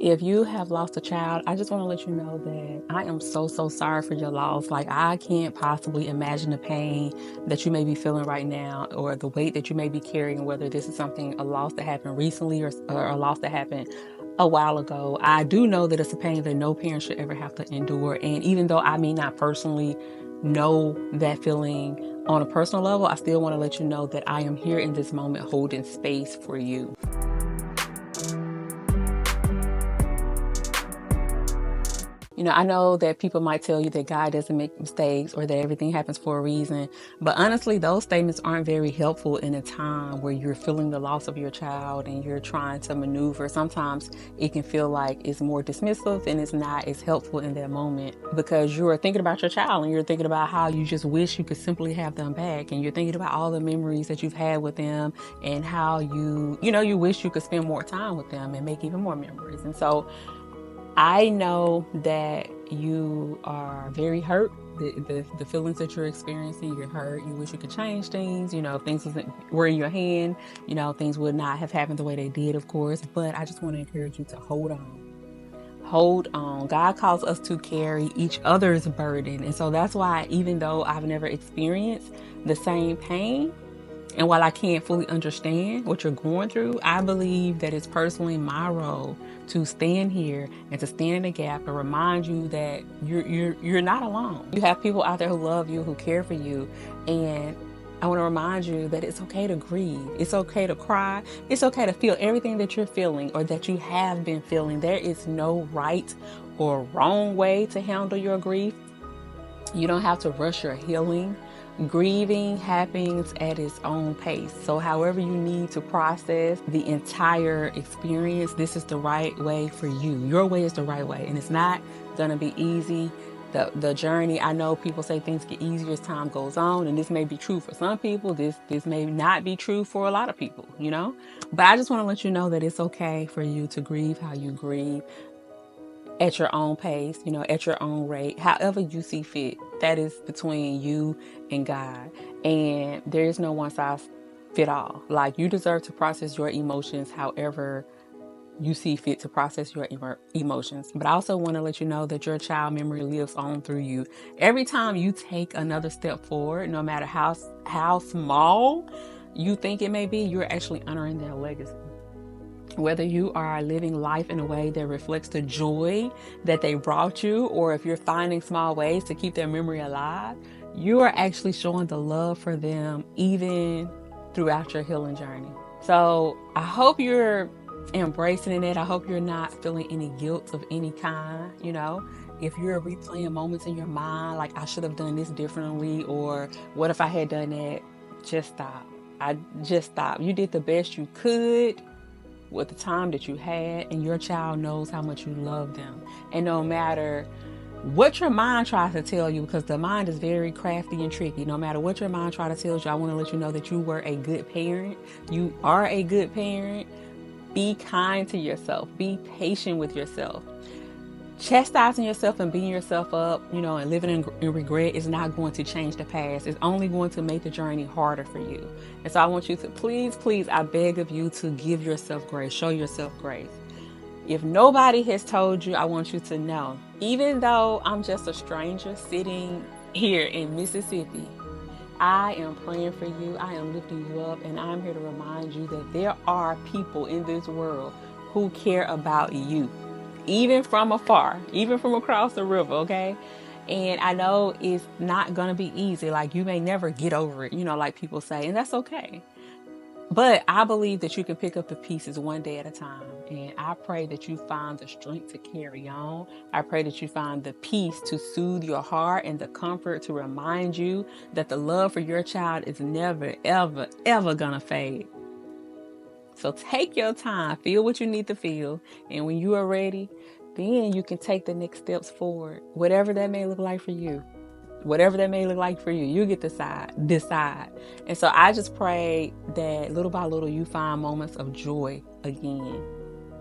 If you have lost a child, I just want to let you know that I am so sorry for your loss. Like, I can't possibly imagine the pain that you may be feeling right now, or the weight that you may be carrying, whether this is a loss that happened recently, or a loss that happened a while ago. I do know that it's a pain that no parent should ever have to endure. And even though I may not personally know that feeling on a personal level, I still want to let you know that I am here in this moment holding space for you. I know that people might tell you that God doesn't make mistakes or that everything happens for a reason. But honestly, those statements aren't very helpful in a time where you're feeling the loss of your child and you're trying to maneuver. Sometimes it can feel like it's more dismissive and it's not as helpful in that moment, because you're thinking about your child and you're thinking about how you just wish you could simply have them back. And you're thinking about all the memories that you've had with them and how you wish you could spend more time with them and make even more memories. And so I know that you are very hurt. The feelings that you're experiencing, you're hurt. You wish you could change things. If things were in your hand, things would not have happened the way they did, of course. But I just want to encourage you to hold on. Hold on. God calls us to carry each other's burden. And so that's why, even though I've never experienced the same pain, and while I can't fully understand what you're going through, I believe that it's personally my role to stand here and to stand in the gap and remind you that you're not alone. You have people out there who love you, who care for you, and I want to remind you that it's okay to grieve. It's okay to cry. It's okay to feel everything that you're feeling or that you have been feeling. There is no right or wrong way to handle your grief. You don't have to rush your healing. Grieving happens at its own pace. So however you need to process the entire experience, this is the right way for you. Your way is the right way. And it's not going to be easy. The journey, I know people say things get easier as time goes on, and this may be true for some people. This may not be true for a lot of people, But I just want to let you know that it's okay for you to grieve how you grieve, at your own pace, at your own rate, however you see fit. That is between you and God. And there is no one size fit all. Like, you deserve to process your emotions however you see fit to process your emotions. But I also want to let you know that your child memory lives on through you. Every time you take another step forward, no matter how small you think it may be, you're actually honoring their legacy. Whether you are living life in a way that reflects the joy that they brought you, or if you're finding small ways to keep their memory alive, you are actually showing the love for them even throughout your healing journey. So I hope you're embracing it. I hope you're not feeling any guilt of any kind. If you're replaying moments in your mind, like, I should have done this differently, or what if I had done that, just stop. Just stop. You did the best you could with the time that you had, and your child knows how much you love them. And no matter what your mind tries to tell you, because the mind is very crafty and tricky, no matter what your mind tries to tell you, I want to let you know that you were a good parent. You are a good parent. Be kind to yourself. Be patient with yourself. Chastising yourself and beating yourself up, and living in regret is not going to change the past. It's only going to make the journey harder for you. And so I want you to please, I beg of you to give yourself grace. Show yourself grace. If nobody has told you, I want you to know, even though I'm just a stranger sitting here in Mississippi, I am praying for you. I am lifting you up, and I'm here to remind you that there are people in this world who care about you. Even from afar, even from across the river, okay? And I know it's not going to be easy. Like, you may never get over it, like people say, and that's okay. But I believe that you can pick up the pieces one day at a time. And I pray that you find the strength to carry on. I pray that you find the peace to soothe your heart and the comfort to remind you that the love for your child is never, ever, ever going to fade. So take your time, feel what you need to feel. And when you are ready, then you can take the next steps forward. Whatever that may look like for you. You get to decide. And so I just pray that little by little you find moments of joy again.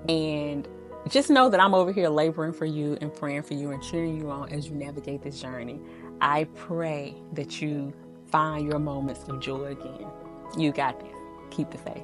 And just know that I'm over here laboring for you and praying for you and cheering you on as you navigate this journey. I pray that you find your moments of joy again. You got this. Keep the faith.